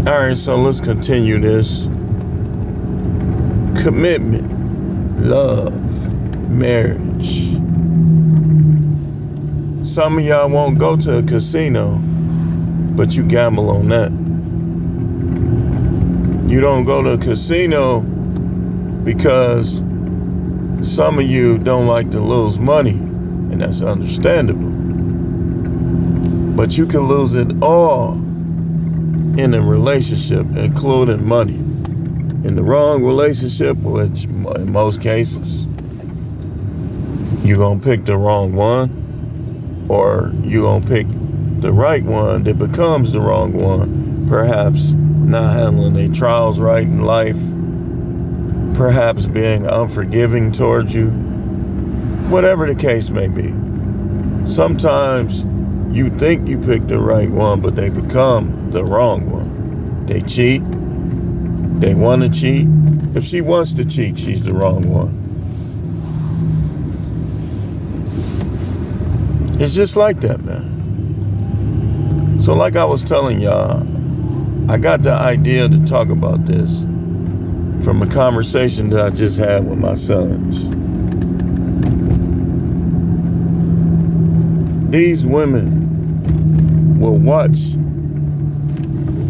All right, so let's continue this. Commitment, love, marriage. Some of y'all won't go to a casino, but you gamble on that. You don't go to a casino because some of you don't like to lose money, and that's understandable. But you can lose it all in a relationship, including money. In the wrong relationship, which in most cases, you're going to pick the wrong one, or you're going to pick the right one that becomes the wrong one. Perhaps not handling their trials right in life, perhaps being unforgiving towards you, whatever the case may be. Sometimes you think you picked the right one, but they become the wrong one. They cheat. They want to cheat. If she wants to cheat, she's the wrong one. It's just like that, man. So like I was telling y'all, I got the idea to talk about this from a conversation that I just had with my sons. These women will watch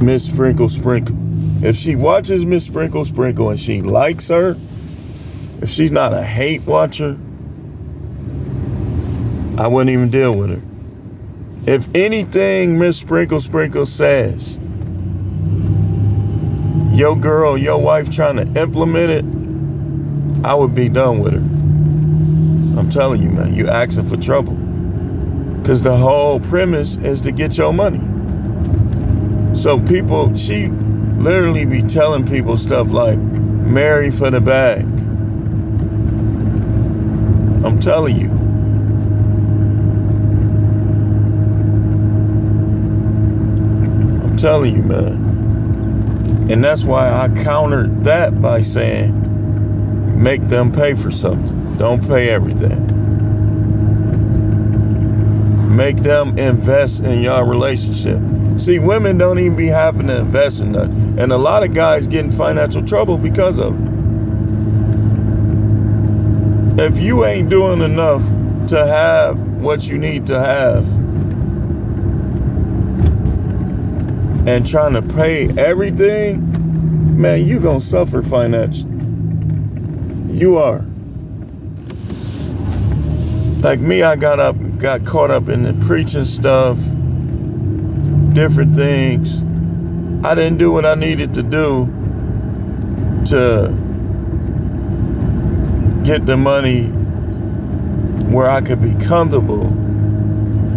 Miss Sprinkle Sprinkle. If she watches Miss Sprinkle Sprinkle and she likes her, if she's not a hate watcher, I wouldn't even deal with her. If anything Miss Sprinkle Sprinkle says, your girl, your wife trying to implement it, I would be done with her. I'm telling you, man, you asking for trouble. Because the whole premise is to get your money. So people, she literally be telling people stuff like, marry for the bag. I'm telling you. I'm telling you, man. And that's why I countered that by saying, make them pay for something. Don't pay everything. Make them invest in your relationship. See, women don't even be having to invest in that. And a lot of guys get in financial trouble because of it. If you ain't doing enough to have what you need to have and trying to pay everything, man, you gonna suffer financially. You are. Like me, I got caught up in the preaching stuff, different things. I didn't do what I needed to do to get the money where I could be comfortable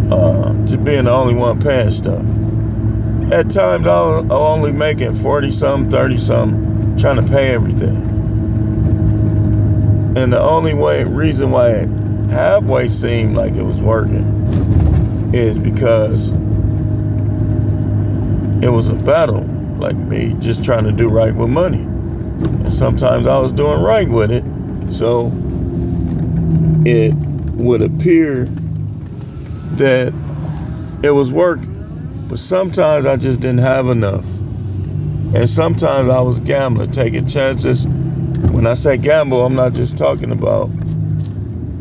to being the only one paying stuff. At times I was only making 40-something, 30-something, trying to pay everything. And the only reason why it halfway seemed like it was working is because it was a battle, like me just trying to do right with money. And sometimes I was doing right with it, so it would appear that it was working. But sometimes I just didn't have enough. And sometimes I was gambling, taking chances. When I say gamble, I'm not just talking about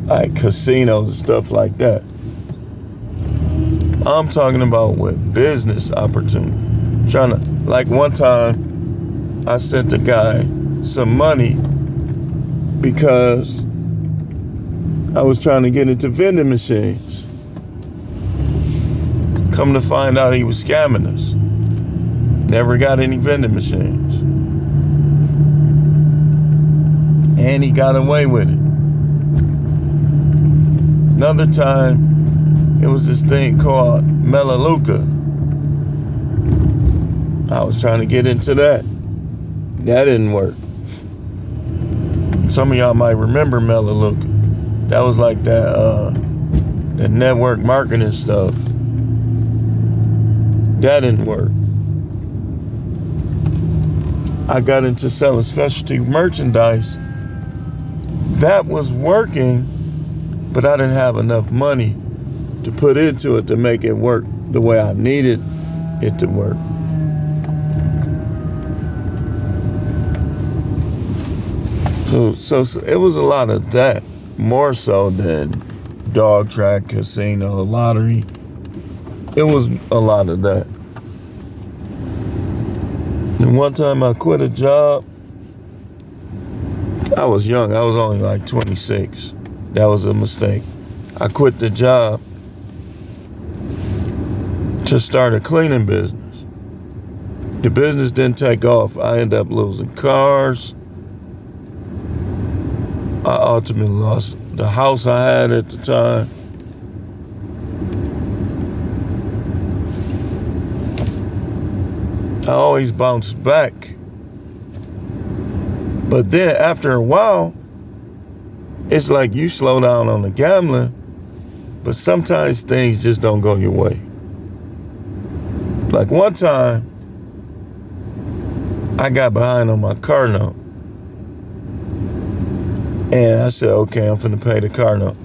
like casinos and stuff like that. I'm talking about with business opportunity. Like one time, I sent a guy some money because I was trying to get into vending machines. Come to find out he was scamming us. Never got any vending machines. And he got away with it. Another time, it was this thing called Melaleuca. I was trying to get into that. That didn't work. Some of y'all might remember Melaleuca. That was like that network marketing stuff. That didn't work. I got into selling specialty merchandise. That was working, but I didn't have enough money to put into it to make it work the way I needed it to work. So it was a lot of that, more so than dog track, casino, lottery. It was a lot of that. And one time I quit a job. I was young. I was only like 26. That was a mistake. I quit the job to start a cleaning business. The business didn't take off. I ended up losing cars. I ultimately lost the house I had at the time. I always bounced back. But then after a while, it's like you slow down on the gambling, but sometimes things just don't go your way. Like one time, I got behind on my car note. And I said, okay, I'm finna pay the car note.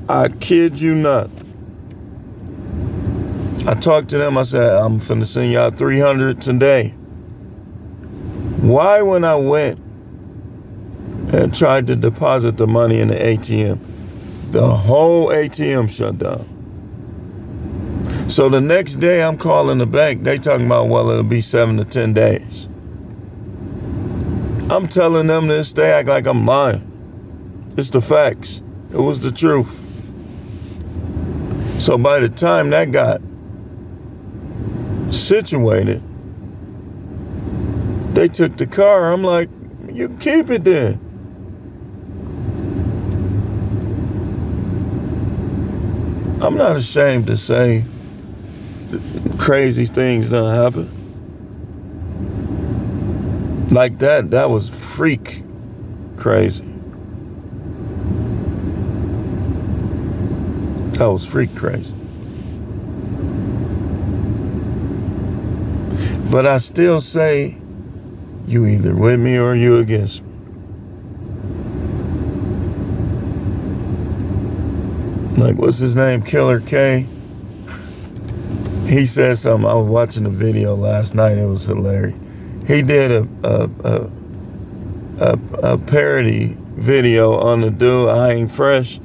I kid you not. I talked to them, I said, I'm finna send y'all $300 today. Why when I went and tried to deposit the money in the ATM, the whole ATM shut down? So the next day I'm calling the bank, they talking about, well, it'll be 7 to 10 days. I'm telling them this, they act like I'm lying. It's the facts. It was the truth. So by the time that got situated, they took the car. I'm like, you can keep it then. I'm not ashamed to say crazy things don't happen. Like that was freak crazy. That was freak crazy. But I still say, you either with me or you against me. Like, what's his name? Killer K. He said something. I was watching a video last night. It was hilarious. He did a parody video on the dude, I Ain't Fresh.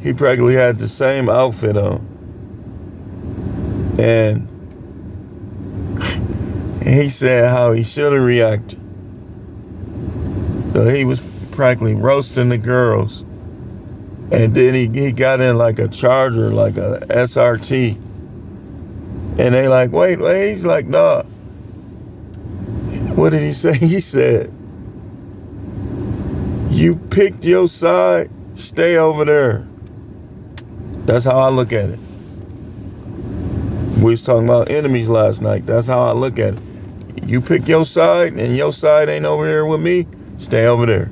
He practically had the same outfit on. And he said how he should have reacted. So he was practically roasting the girls. And then he got in like a Charger, like a SRT. And they like, wait. He's like, nah. What did he say? He said, you picked your side, stay over there. That's how I look at it. We was talking about enemies last night. That's how I look at it. You pick your side and your side ain't over here with me, stay over there.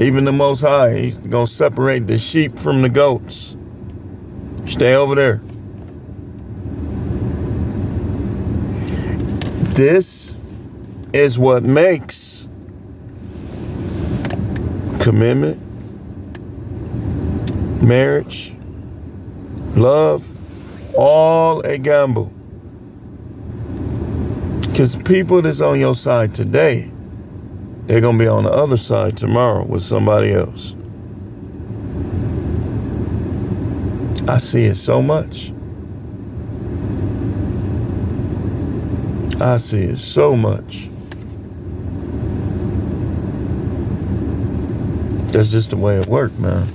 Even the Most High, he's going to separate the sheep from the goats. Stay over there. This is what makes commitment, marriage, love, all a gamble. Because people that's on your side today, they're going to be on the other side tomorrow with somebody else. I see it so much. I see it so much. That's just the way it works, man.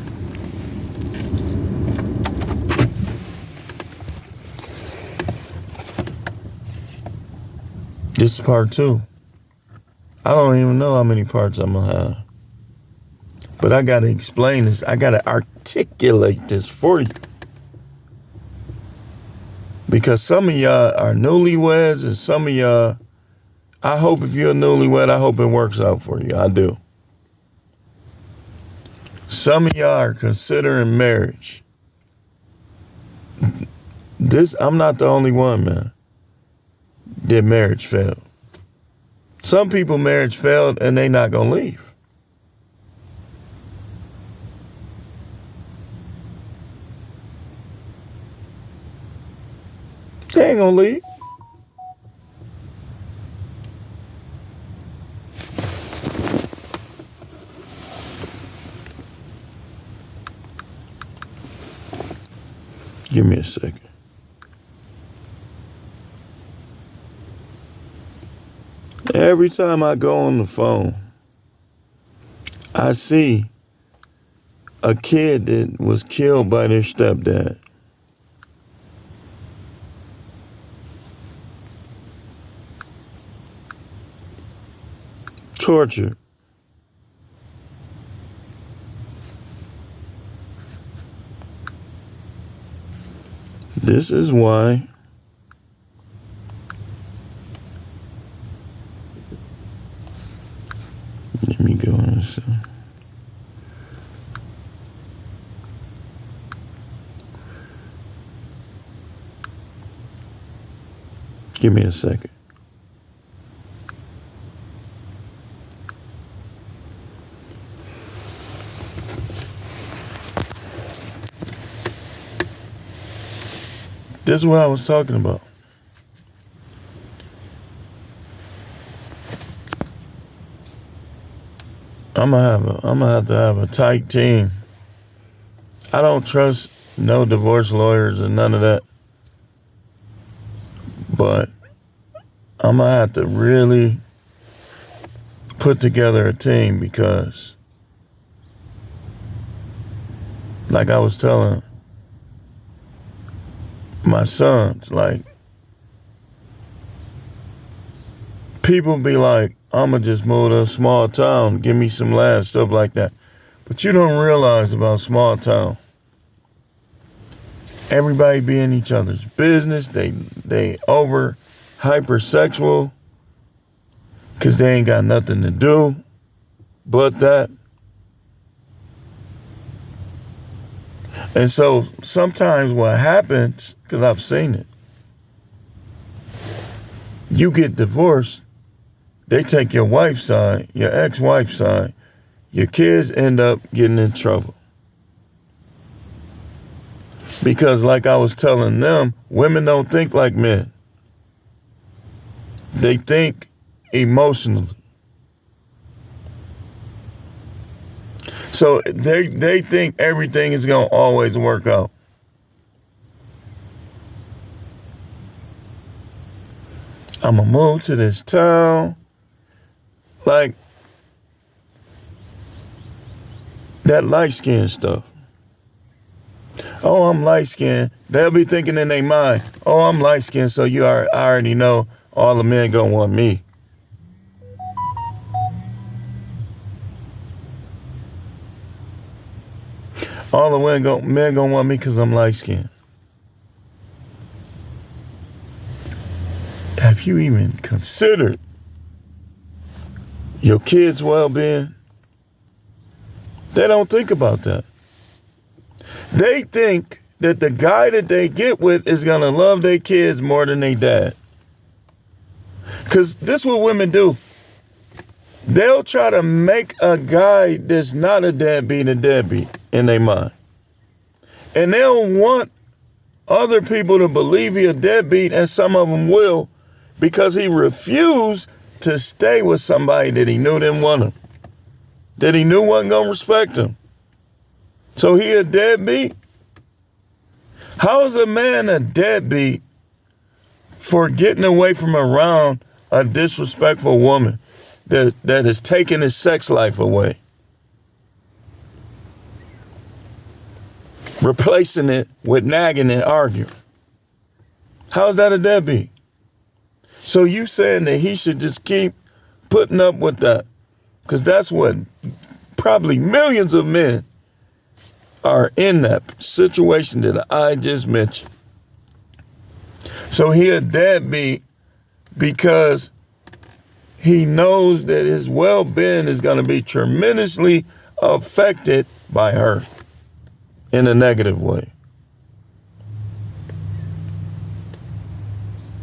This is part 2. I don't even know how many parts I'm going to have. But I got to explain this. I got to articulate this for you. Because some of y'all are newlyweds and some of y'all, I hope if you're a newlywed, I hope it works out for you. I do. Some of y'all are considering marriage. I'm not the only one, man, that marriage failed. Some people marriage failed and they not gonna leave. They ain't gonna leave. Give me a second. Every time I go on the phone, I see a kid that was killed by their stepdad. Tortured. This is why let me go on. Give me a second. This is what I was talking about. I'm gonna have to have a tight team. I don't trust no divorce lawyers and none of that. But I'm gonna have to really put together a team because, like I was telling my sons, like, people be like, I'm gonna just move to a small town, give me some land, stuff like that. But you don't realize about small town. Everybody be in each other's business. They over hypersexual because they ain't got nothing to do but that. And so sometimes what happens, because I've seen it, you get divorced, they take your wife's side, your ex-wife's side, your kids end up getting in trouble. Because like I was telling them, women don't think like men. They think emotionally. So they think everything is going to always work out. I'm going to move to this town. Like that light skin stuff. Oh, I'm light skinned. They'll be thinking in their mind, oh, I'm light skinned, so I already know all the men gonna want me. All the men gonna want me because I'm light skinned. Have you even considered your kids' well-being? They don't think about that. They think that the guy that they get with is going to love their kids more than their dad. Because this is what women do. They'll try to make a guy that's not a deadbeat in their mind. And they'll want other people to believe he a deadbeat, and some of them will, because he refused to stay with somebody that he knew didn't want him, that he knew wasn't going to respect him. So he a deadbeat? How is a man a deadbeat for getting away from around a disrespectful woman that is taking his sex life away? Replacing it with nagging and arguing. How is that a deadbeat? So you saying that he should just keep putting up with that? Because that's what probably millions of men are in that situation that I just mentioned. So he a deadbeat because he knows that his well-being is going to be tremendously affected by her in a negative way.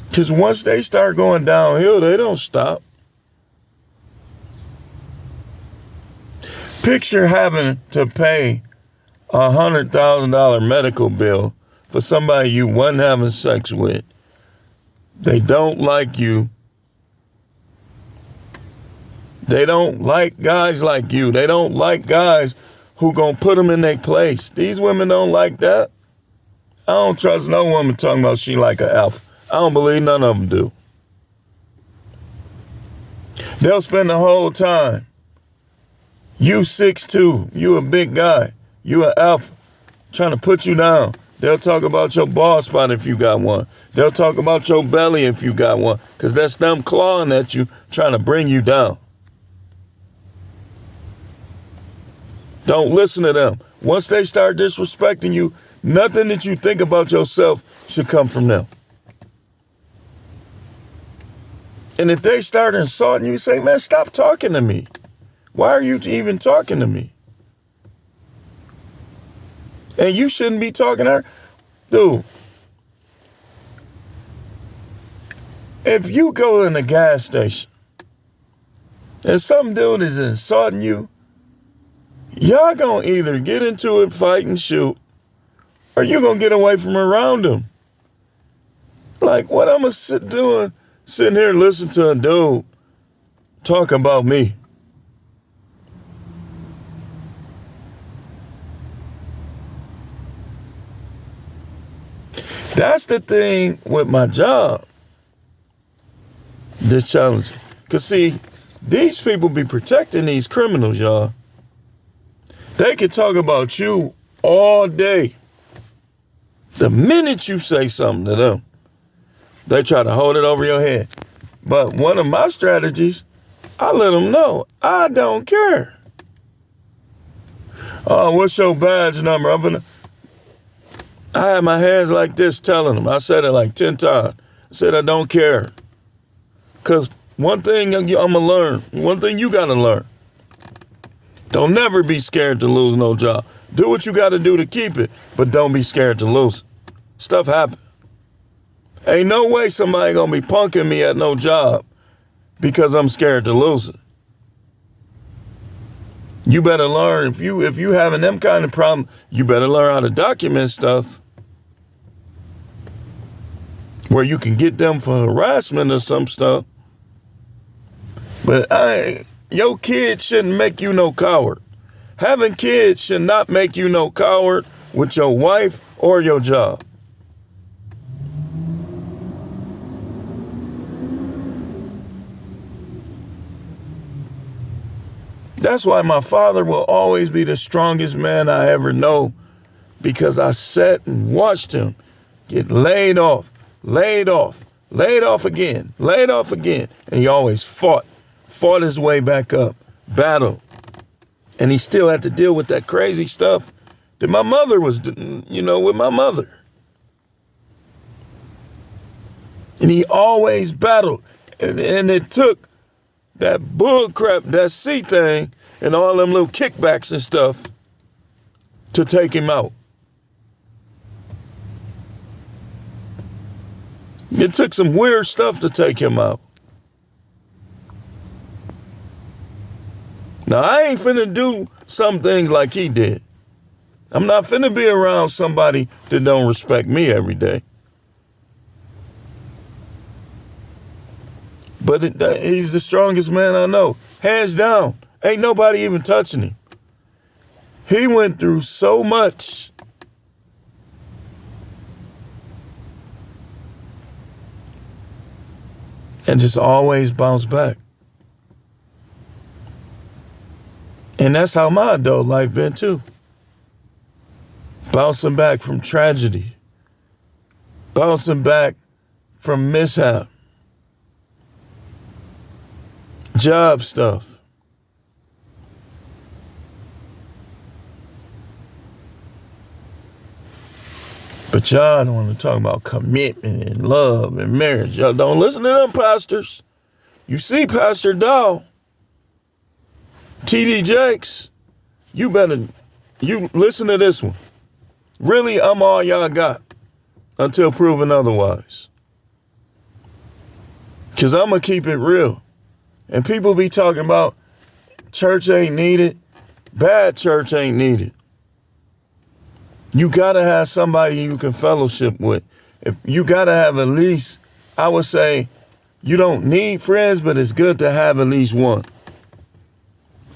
Because once they start going downhill, they don't stop. Picture having to pay $100,000 medical bill for somebody you wasn't having sex with. They don't like you. They don't like guys like you. They don't like guys who gonna put them in their place. These women don't like that. I don't trust no woman talking about she like an alpha. I don't believe none of them do. They'll spend the whole time. You 6'2", you a big guy, you an alpha, trying to put you down. They'll talk about your ball spot if you got one. They'll talk about your belly if you got one, because that's them clawing at you, trying to bring you down. Don't listen to them. Once they start disrespecting you, nothing that you think about yourself should come from them. And if they start insulting you, say, man, stop talking to me. Why are you even talking to me? And you shouldn't be talking to her. Dude, if you go in a gas station and some dude is insulting you, y'all gonna either get into it, fight and shoot, or you gonna get away from around him. Like, what I'm gonna sitting here listening to a dude talk about me. That's the thing with my job that's challenging. Because, see, these people be protecting these criminals, y'all. They can talk about you all day. The minute you say something to them, they try to hold it over your head. But one of my strategies, I let them know, I don't care. Oh, what's your badge number? I had my hands like this telling them. I said it like 10 times. I said, I don't care. Because one thing I'm going to learn, one thing you got to learn, don't never be scared to lose no job. Do what you got to do to keep it, but don't be scared to lose it. Stuff happens. Ain't no way somebody going to be punking me at no job because I'm scared to lose it. You better learn, if you having them kind of problem, you better learn how to document stuff where you can get them for harassment or some stuff. But your kids shouldn't make you no coward. Having kids should not make you no coward with your wife or your job. That's why my father will always be the strongest man I ever know, because I sat and watched him get laid off again. And he always fought his way back up, battled. And he still had to deal with that crazy stuff that my mother was, with my mother. And he always battled. And it took that bull crap, that C thing, and all them little kickbacks and stuff to take him out. It took some weird stuff to take him out. Now, I ain't finna do some things like he did. I'm not finna be around somebody that don't respect me every day. But he's the strongest man I know. Hands down. Ain't nobody even touching him. He went through so much. And just always bounced back. And that's how my adult life been too. Bouncing back from tragedy. Bouncing back from mishap. Job stuff. But y'all don't want to talk about commitment and love and marriage. Y'all don't listen to them pastors. You see Pastor Dow, T.D. Jakes, you listen to this one. Really, I'm all y'all got until proven otherwise. Because I'm going to keep it real. And people be talking about church ain't needed. Bad church ain't needed. You got to have somebody you can fellowship with. If you got to have at least, I would say, you don't need friends, but it's good to have at least one.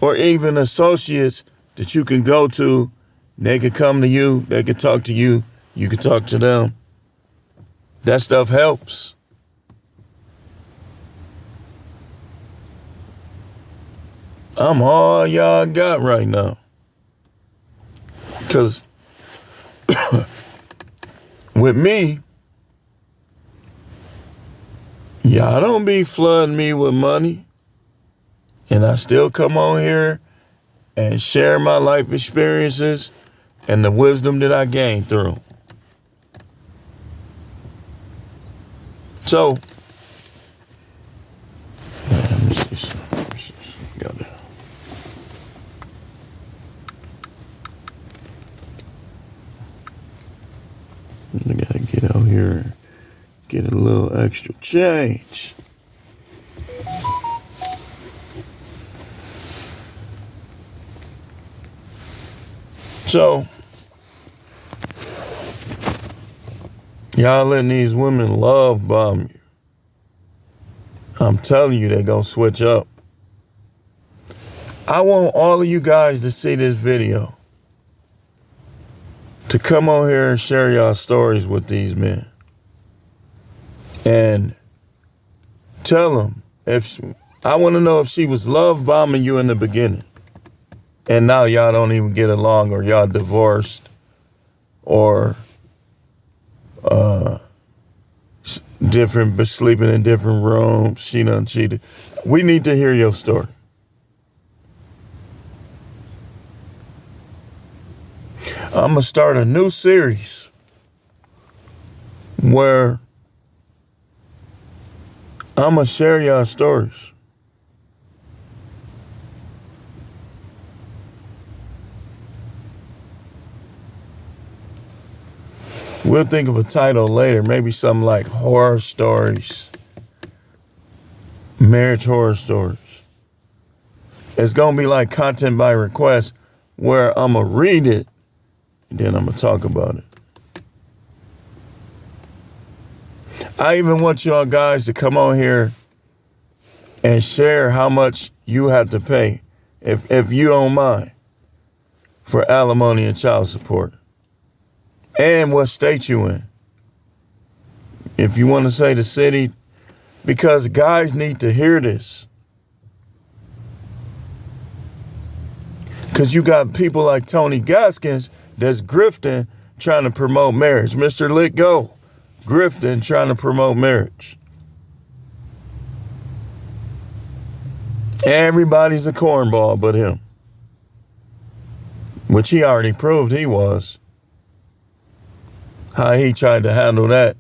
Or even associates that you can go to. They can come to you. They can talk to you. You can talk to them. That stuff helps. I'm all y'all got right now. Because with me, y'all don't be flooding me with money. And I still come on here and share my life experiences and the wisdom that I gained through. So, I gotta get out here and get a little extra change. So, y'all letting these women love bomb you. I'm telling you, they're gonna switch up. I want all of you guys to see this video, to come on here and share y'all stories with these men. And tell them, I want to know if she was love bombing you in the beginning, and now y'all don't even get along, or y'all divorced, or different, but sleeping in different rooms. She done cheated. We need to hear your story. I'm gonna start a new series where I'm gonna share y'all stories. We'll think of a title later, maybe something like horror stories, marriage horror stories. It's gonna be like content by request, where I'm gonna read it and then I'm gonna talk about it. I even want y'all guys to come on here and share how much you have to pay, if you don't mind, for alimony and child support. And what state you in. If you want to say the city, because guys need to hear this. Because you got people like Tony Gaskins that's grifting, trying to promote marriage. Mr. Let Go, grifting, trying to promote marriage. Everybody's a cornball but him, which he already proved he was. How he tried to handle that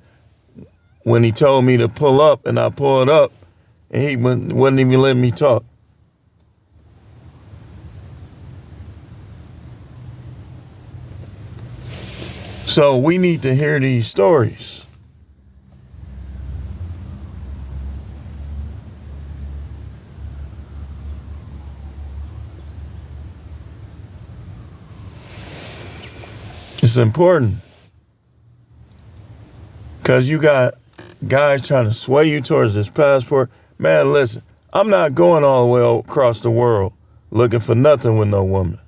when he told me to pull up, and I pulled up, and he wouldn't even let me talk. So we need to hear these stories. It's important. Because you got guys trying to sway you towards this passport. Man, listen, I'm not going all the way across the world looking for nothing with no woman.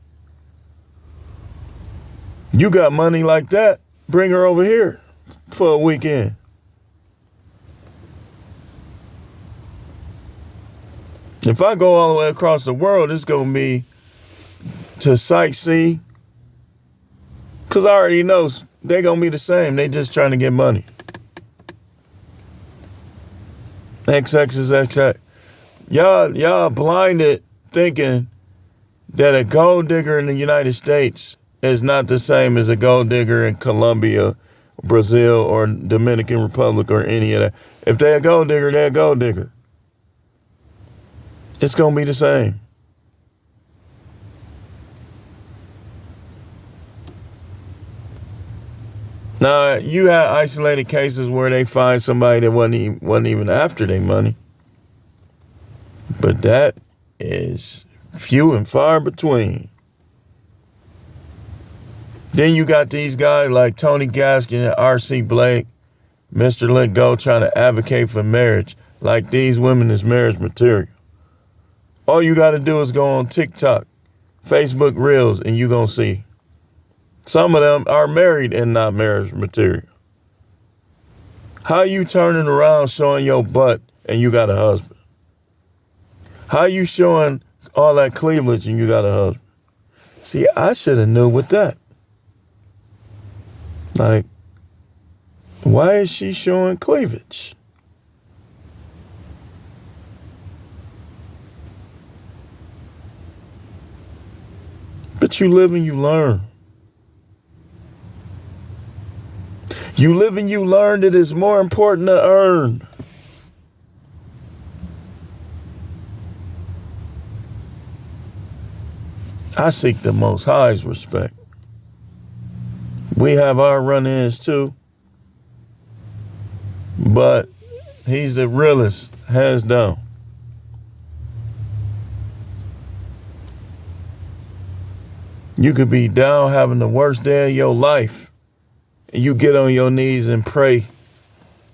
You got money like that, bring her over here for a weekend. If I go all the way across the world, it's going to be to sightsee. Because I already know they're going to be the same. They just trying to get money. XX is XX. Y'all blinded thinking that a gold digger in the United States is not the same as a gold digger in Colombia, Brazil, or Dominican Republic, or any of that. If they're a gold digger, they're a gold digger. It's going to be the same. Now, you had isolated cases where they find somebody that wasn't even after their money. But that is few and far between. Then you got these guys like Tony Gaskin and R.C. Blake, Mr. Let Go, trying to advocate for marriage like these women is marriage material. All you got to do is go on TikTok, Facebook Reels, and you're going to see Some of them are married and not marriage material. How you turning around showing your butt and you got a husband? How you showing all that cleavage and you got a husband? See, I should have knew with that. Like, why is she showing cleavage? But you live and you learn. You live and you learn that it's more important to earn. I seek the Most High's respect. We have our run-ins too. But he's the realest, hands down. You could be down having the worst day of your life. And you get on your knees and pray.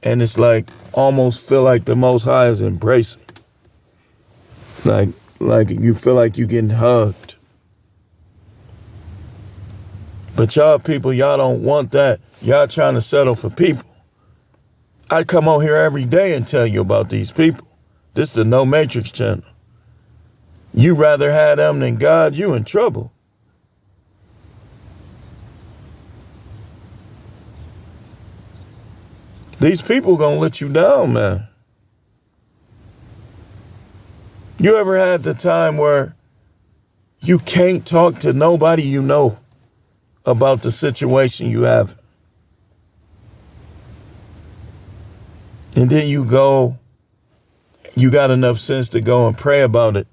And it's like, almost feel like the Most High is embracing. Like you feel like you're getting hugged. But y'all people, y'all don't want that. Y'all trying to settle for people. I come on here every day and tell you about these people. This is the No Matrix channel. You rather have them than God, you in trouble. These people gonna let you down, man. You ever had the time where you can't talk to nobody you know about the situation you have? And then you got enough sense to go and pray about it.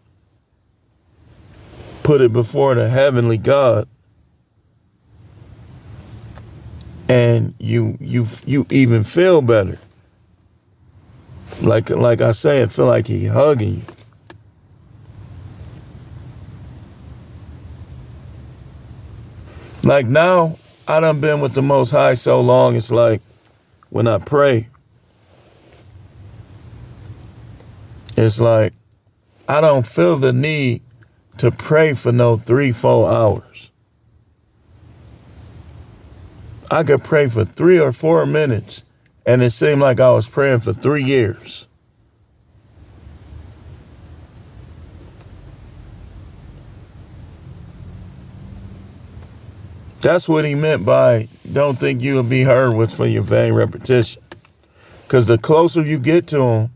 Put it before the heavenly God. And you even feel better. Like I say, it feel like he hugging you. Like now, I done been with the Most High so long, it's like when I pray, it's like I don't feel the need to pray for no 3-4 hours. I could pray for 3 or 4 minutes, and it seemed like I was praying for 3 years. That's what he meant by don't think you'll be heard with for your vain repetition. Because the closer you get to him,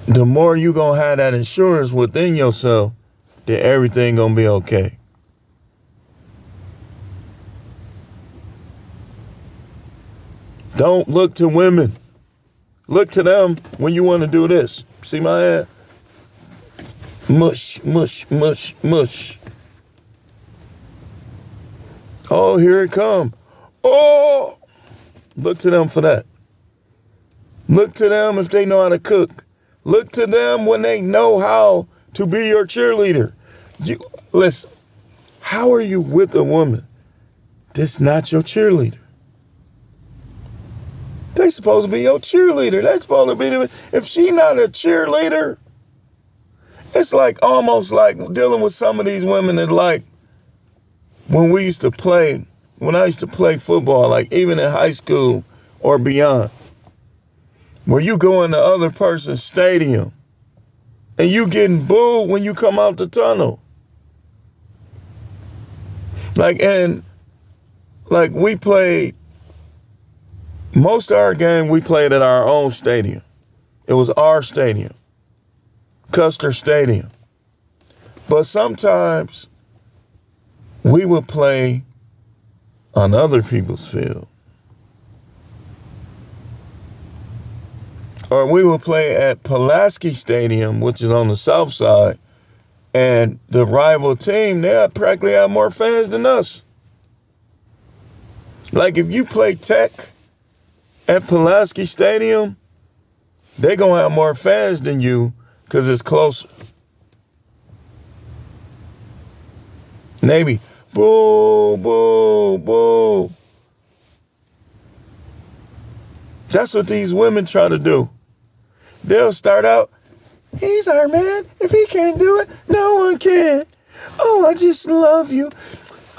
the more you going to have that assurance within yourself that everything going to be okay. Don't look to women. Look to them when you want to do this. See my hand? Mush, mush, mush, mush. Oh, here it come. Oh, look to them for that. Look to them if they know how to cook. Look to them when they know how to be your cheerleader. Listen, how are you with a woman that's not your cheerleader? They supposed to be your cheerleader. They supposed to be if she not a cheerleader, it's like almost like dealing with some of these women that like when I used to play football, like even in high school or beyond, where you go in the other person's stadium and you getting booed when you come out the tunnel. Like we played, most of our game we played at our own stadium. It was our stadium, Custer Stadium. But sometimes we would play on other people's field. Or we would play at Pulaski Stadium, which is on the south side, and the rival team, they practically have more fans than us. Like if you play Tech at Pulaski Stadium, they're going to have more fans than you because it's closer. Navy, boo, boo, boo. That's what these women try to do. They'll start out, he's our man. If he can't do it, no one can. Oh, I just love you.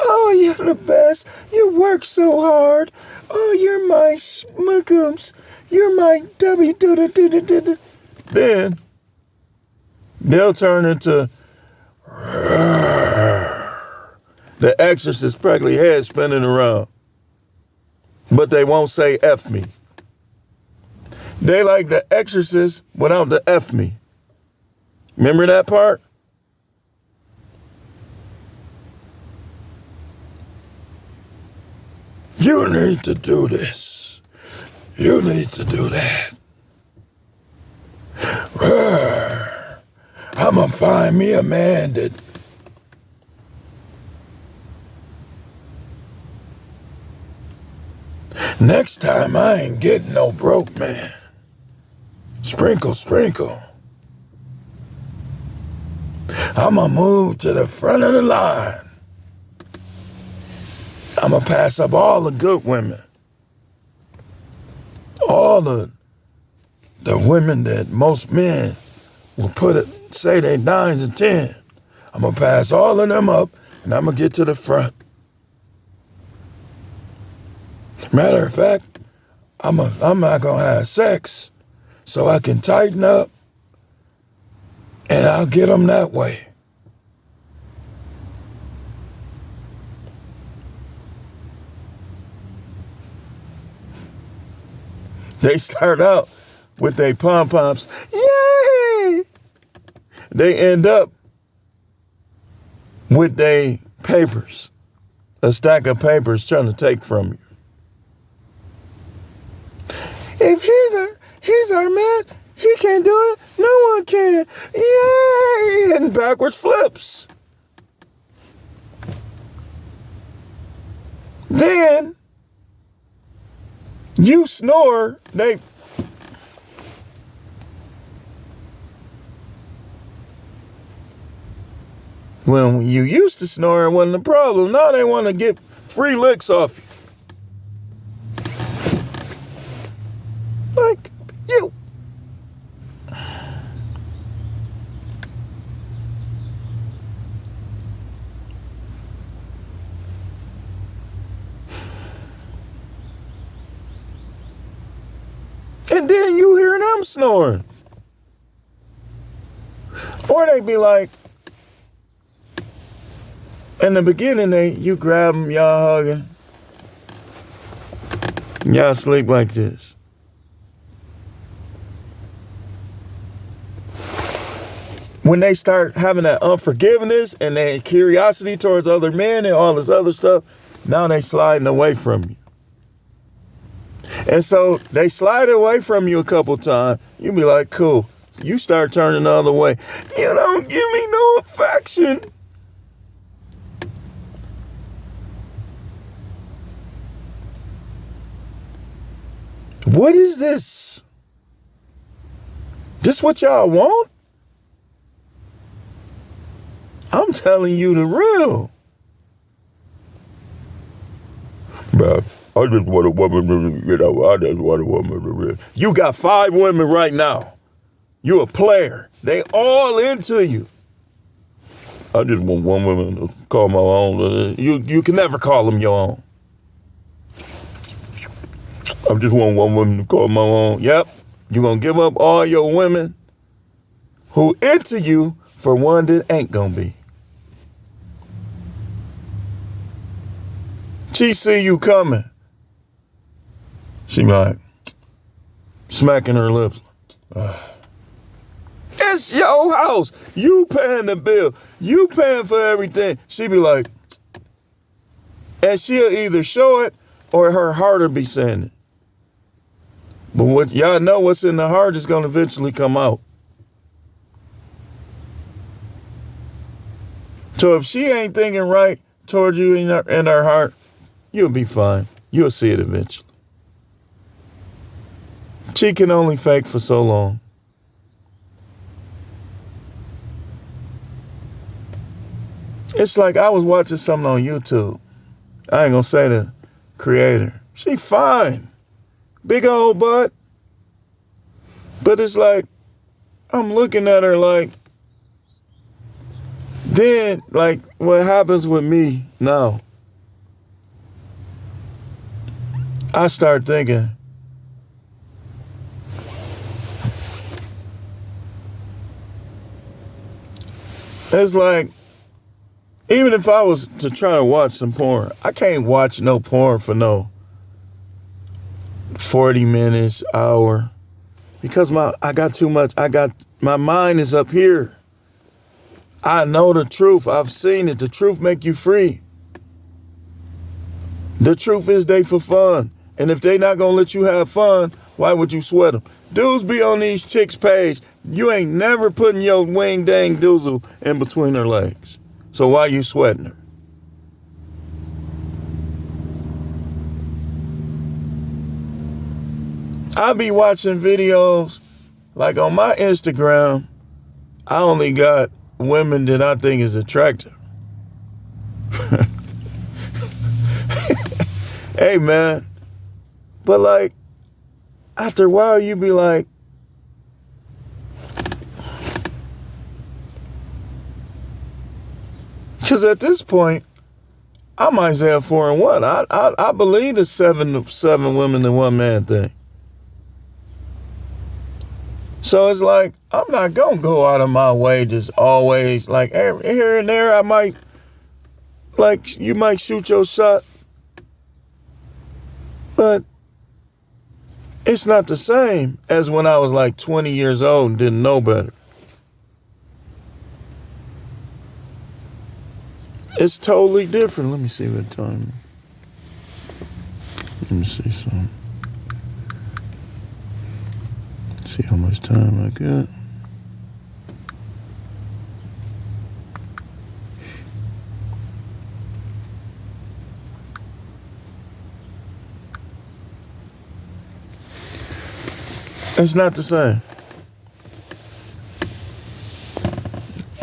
Oh, you're the best. You work so hard. Oh, you're my schmookums. You're my W. Then they'll turn into the Exorcist prickly head spinning around. But they won't say F me. They like the Exorcist without the F me. Remember that part? You need to do this. You need to do that. I'm gonna find me a man that next time I ain't getting no broke man. Sprinkle, sprinkle. I'm gonna move to the front of the line. I'm gonna pass up all the good women. All the women that most men will say they 9s and 10. I'm gonna pass all of them up and I'm gonna get to the front. Matter of fact, I'm not gonna have sex so I can tighten up and I'll get them that way. They start out with their pom-poms. Yay! They end up with their papers, a stack of papers trying to take from you. If he's our man, he can't do it, no one can. Yay! And backwards flips. Then you snore, when you used to snore, it wasn't a problem. Now they want to get free licks off you. Like you. And then you hear them snoring. Or they be like, in the beginning, you grab them, y'all hugging. Y'all sleep like this. When they start having that unforgiveness and that curiosity towards other men and all this other stuff, now they sliding away from you. And so they slide away from you a couple times. You be like, cool. You start turning the other way. You don't give me no affection. What is this? This what y'all want? I'm telling you the real. Bro, I just want a woman to, I just want a woman to. You got 5 women right now. You a player. They all into you. I just want one woman to call my own. You can never call them your own. I just want one woman to call my own. Yep. You're going to give up all your women who into you for one that ain't going to be. She see you coming. She like smacking her lips. It's your house. You paying the bill. You paying for everything. She be like, and she'll either show it or her heart will be saying it. But what y'all know, what's in the heart is going to eventually come out. So if she ain't thinking right toward you in her heart, you'll be fine. You'll see it eventually. She can only fake for so long. It's like I was watching something on YouTube. I ain't gonna say the creator. She fine. Big old butt. But it's like, I'm looking at her like, then, like, what happens with me now? I start thinking, it's like, even if I was to try to watch some porn, I can't watch no porn for no 40 minutes, hour, because my mind is up here. I know the truth. I've seen it. The truth make you free. The truth is they for fun. And if they not gonna let you have fun, why would you sweat them? Dudes be on these chicks' page. You ain't never putting your wing dang doozle in between her legs. So why you sweating her? I be watching videos, like on my Instagram, I only got women that I think is attractive. Hey, man. But like, after a while, you be like, because at this point, I'm Isaiah 4:1. I believe the seven women and one man thing. So it's like, I'm not going to go out of my way just always, like here and there, I might, like you might shoot your shot. But it's not the same as when I was like 20 years old and didn't know better. It's totally different. Let me see what time. Let me see something. See how much time I got. It's not the same.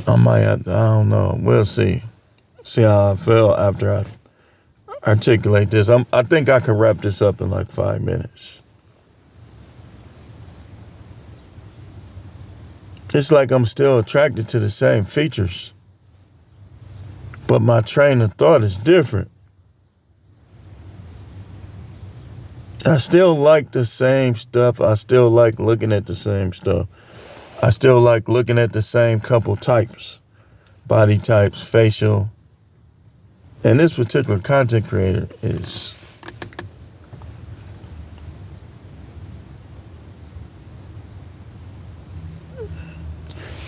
I don't know. We'll see. See how I feel after I articulate this. I think I can wrap this up in like 5 minutes. It's like I'm still attracted to the same features, but my train of thought is different. I still like the same stuff. I still like looking at the same stuff. I still like looking at the same couple types, body types, facial. And this particular content creator is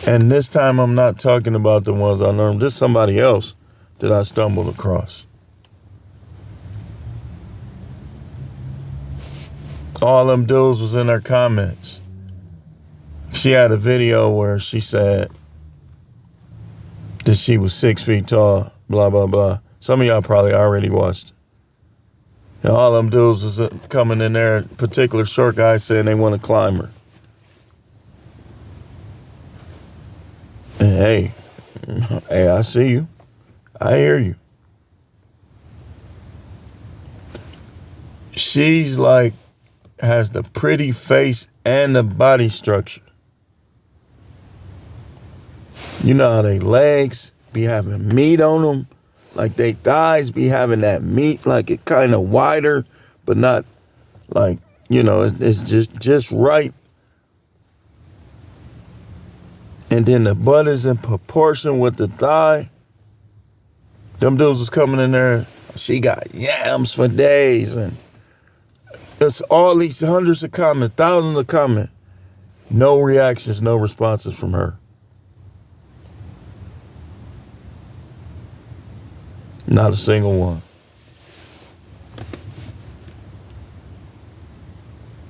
and this time I'm not talking about the ones I learned. This is somebody else that I stumbled across. All them dudes was in her comments. She had a video where she said that she was 6 feet tall, blah, blah, blah. Some of y'all probably already watched it. And all them dudes was coming in there, particular short guys saying they want to climb her. And hey, I see you. I hear you. She's like, has the pretty face and the body structure. You know how they legs be having meat on them? Like they thighs be having that meat, like it kind of wider, but not like, it's just right. And then the butt is in proportion with the thigh. Them dudes was coming in there. She got yams for days. And it's all these hundreds of comments, thousands of comments. No reactions, no responses from her. Not a single one.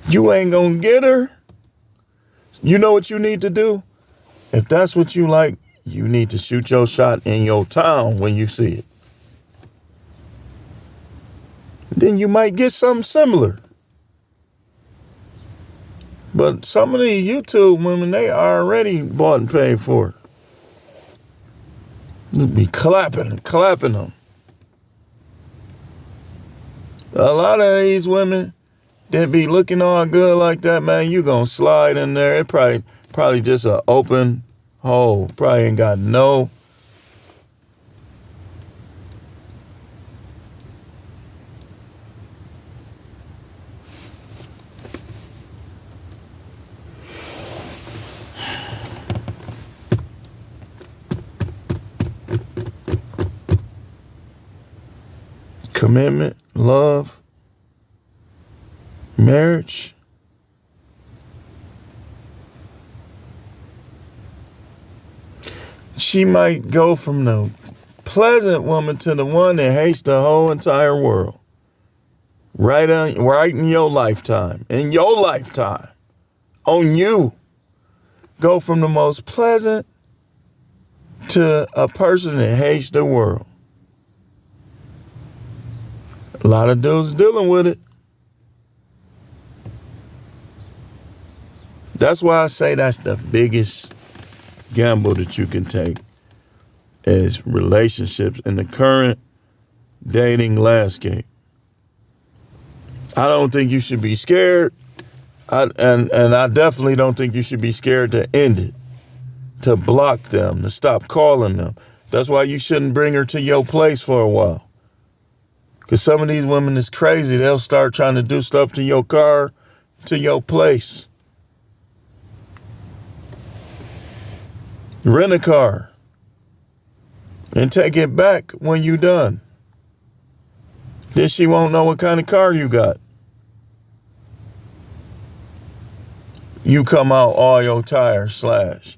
You ain't gonna get her. You know what you need to do? If that's what you like, you need to shoot your shot in your town when you see it. Then you might get something similar. But some of these YouTube women, they already bought and paid for it. You'll be clapping them. A lot of these women that be looking all good like that, man, you gonna slide in there. It probably just an open hole. Probably ain't got no. commitment, love, marriage. She might go from the pleasant woman to the one that hates the whole entire world. Right in your lifetime. In your lifetime. On you. Go from the most pleasant to a person that hates the world. A lot of dudes dealing with it. That's why I say that's the biggest gamble that you can take is relationships in the current dating landscape. I don't think you should be scared. And I definitely don't think you should be scared to end it, to block them, to stop calling them. That's why you shouldn't bring her to your place for a while. Because some of these women is crazy. They'll start trying to do stuff to your car, to your place. Rent a car and take it back when you're done. Then she won't know what kind of car you got. You come out all your tires slashed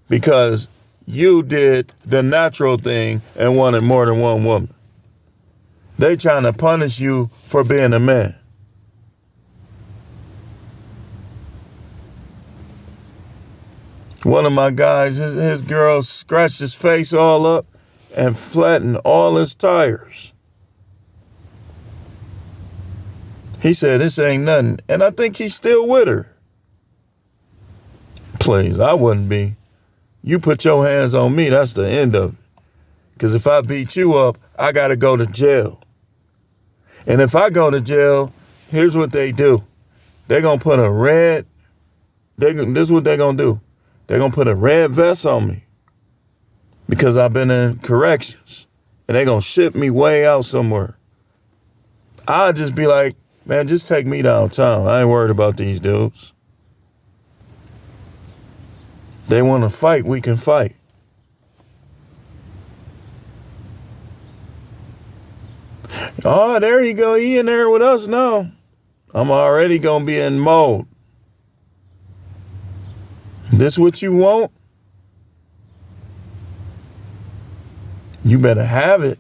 because you did the natural thing and wanted more than one woman. They trying to punish you for being a man. One of my guys, his girl scratched his face all up and flattened all his tires. He said, this ain't nothing. And I think he's still with her. Please, I wouldn't be. You put your hands on me, that's the end of it. Because if I beat you up, I got to go to jail. And if I go to jail, here's what they do. They're going to put a red, this is what they're going to do. They're going to put a red vest on me because I've been in corrections. And they're going to ship me way out somewhere. I'll just be like, man, just take me downtown. I ain't worried about these dudes. They want to fight, we can fight. Oh, there you go. He in there with us now. I'm already going to be in mode. This what you want? You better have it.